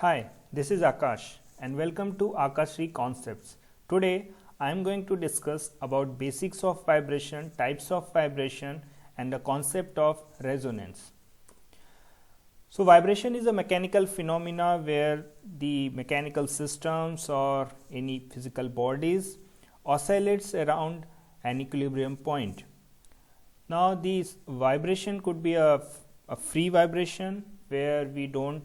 Hi, this is Akash and welcome to Akashri Concepts. Today I am going to discuss about basics of vibration, types of vibration and the concept of resonance. So vibration is a mechanical phenomena where the mechanical systems or any physical bodies oscillates around an equilibrium point. Now this vibration could be a free vibration where we don't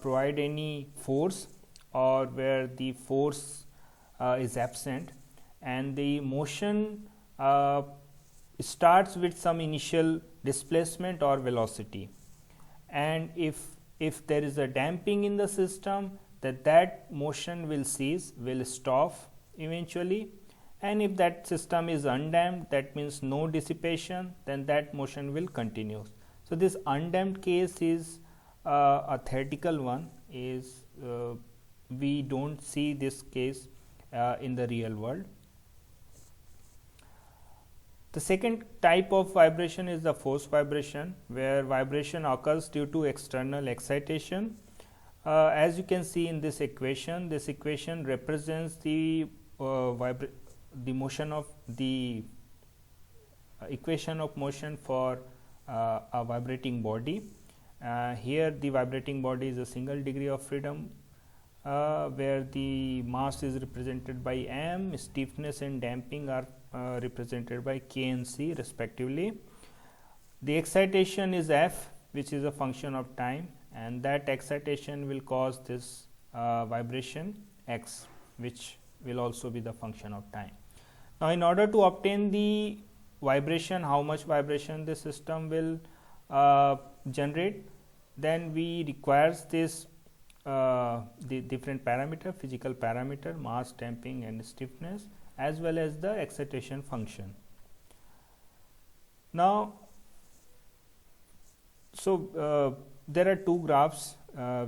provide any force or where the force is absent, and the motion starts with some initial displacement or velocity, and if there is a damping in the system, that motion will cease, will stop eventually, and if that system is undamped, that means no dissipation, then that motion will continue. So this undamped case is a theoretical one, is we don't see this case in the real world. The second type of vibration is the force vibration, where vibration occurs due to external excitation. As you can see in this equation represents the motion of the equation of motion for a vibrating body. Here the vibrating body is a single degree of freedom, where the mass is represented by m, stiffness and damping are represented by k and c respectively. The excitation is f, which is a function of time, and that excitation will cause this vibration x, which will also be the function of time. Now in order to obtain the vibration, how much vibration the system will generate, then we requires this the different parameter, physical parameter, mass, damping and stiffness, as well as the excitation function. Now there are two graphs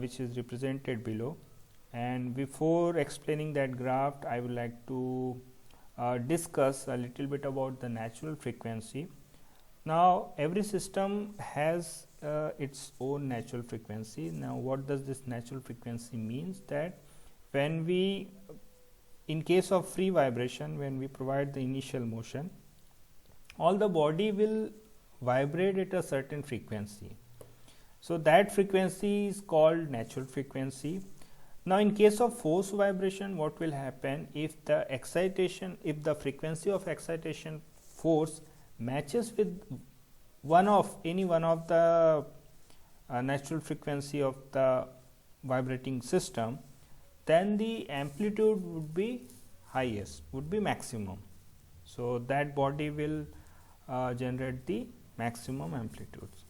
which is represented below, and before explaining that graph, I would like to discuss a little bit about the natural frequency. Now every system has its own natural frequency. Now what does this natural frequency means? That when we, in case of free vibration, when we provide the initial motion, all the body will vibrate at a certain frequency. So that frequency is called natural frequency. Now in case of force vibration, what will happen if the excitation, if the frequency of excitation force matches with any one of the natural frequency of the vibrating system, then the amplitude would be highest, would be maximum. So that body will generate the maximum amplitudes.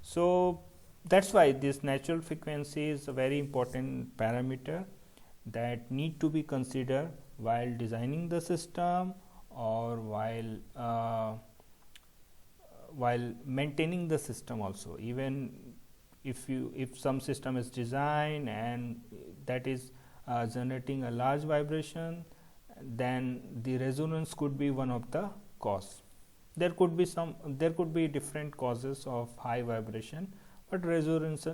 So that's why this natural frequency is a very important parameter that need to be considered while designing the system or while maintaining the system also. Even if some system is designed and that is generating a large vibration, then the resonance could be one of the cause. There could be different causes of high vibration, but resonance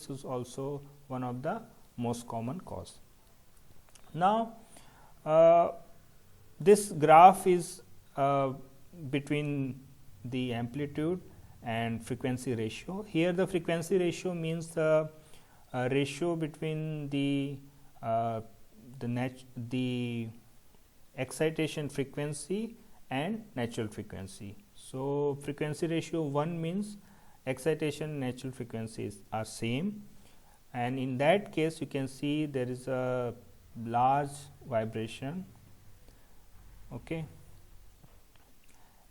is also one of the most common cause. Now this graph is between the amplitude and frequency ratio. Here the frequency ratio means the ratio between the excitation frequency and natural frequency. So frequency ratio 1 means excitation and natural frequencies are same, and in that case you can see there is a large vibration, okay,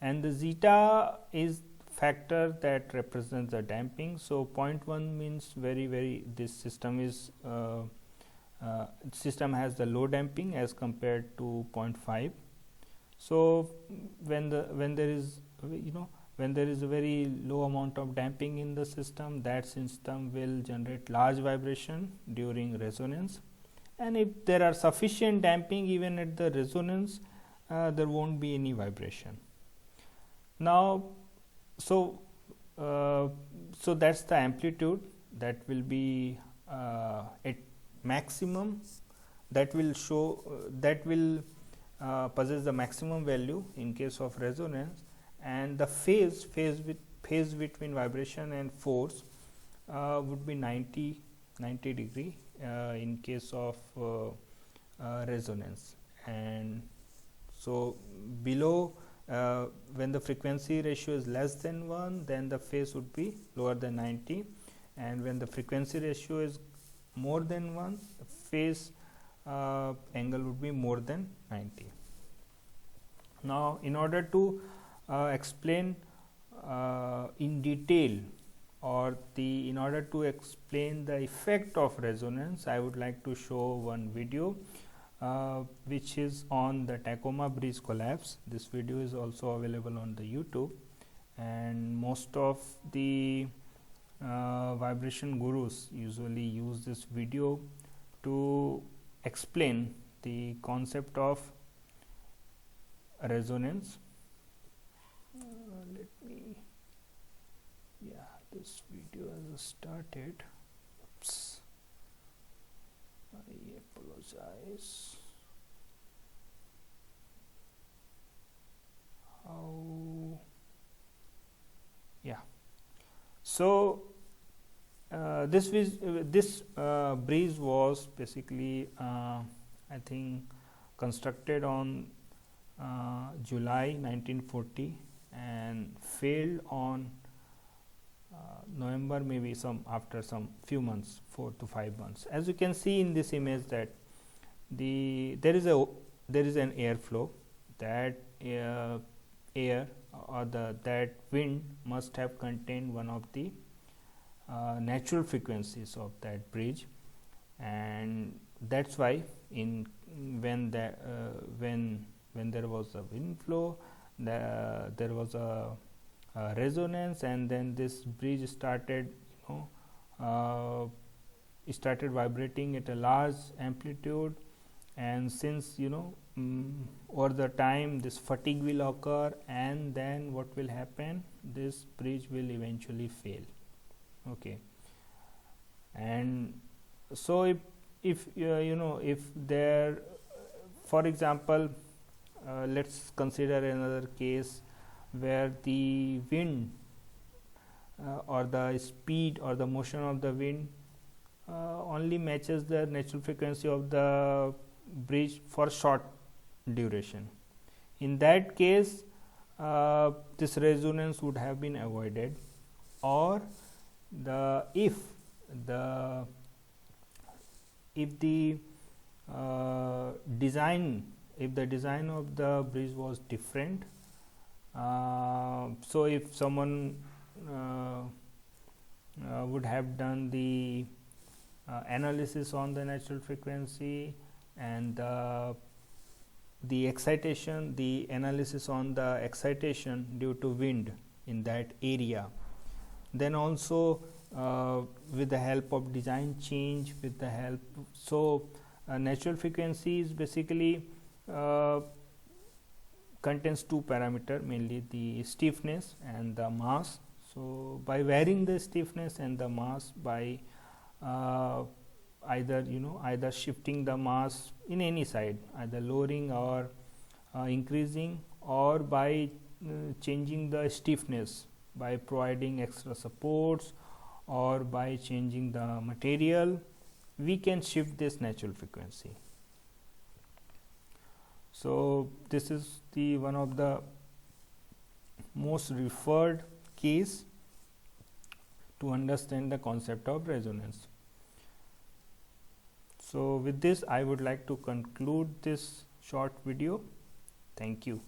and the zeta is factor that represents the damping. So 0.1 means very this system is system has the low damping as compared to 0.5. So when there is a very low amount of damping in the system, that system will generate large vibration during resonance, and if there are sufficient damping even at the resonance, there won't be any vibration. Now so that's the amplitude that will be at maximum, that will show that will possess the maximum value in case of resonance, and the phase between vibration and force would be 90 degree in case of resonance. And so below, when the frequency ratio is less than 1, then the phase would be lower than 90, and when the frequency ratio is more than 1, the phase angle would be more than 90. Now, in order to explain in detail, or in order to explain the effect of resonance, I would like to show one video which is on the Tacoma Bridge collapse. This video is also available on the YouTube, and most of the vibration gurus usually use this video to explain the concept of resonance. Let me, this video has started. Oops, I apologize. So this bridge was basically I think constructed on July 1940 and failed on November, maybe after some few months, 4 to 5 months. As you can see in this image, that there is an airflow. That air or that wind must have contained one of the natural frequencies of that bridge, and that's why when there was a wind flow, there was a resonance, and then this bridge started started vibrating at a large amplitude. And since over the time this fatigue will occur, and then what will happen, this bridge will eventually fail. Okay. And so if there, for example, let's consider another case where the wind or the speed or the motion of the wind only matches the natural frequency of the bridge for short duration. In that case, this resonance would have been avoided, or if the design of the bridge was different. So if someone would have done the analysis on the natural frequency and the excitation, the analysis on the excitation due to wind in that area, then also with the help of design change, with the help, so natural frequency is basically contains two parameter, mainly the stiffness and the mass. So by varying the stiffness and the mass, by either shifting the mass in any side, either lowering or increasing, or by changing the stiffness by providing extra supports, or by changing the material, we can shift this natural frequency. So this is the one of the most referred case to understand the concept of resonance. So with this, I would like to conclude this short video. Thank you.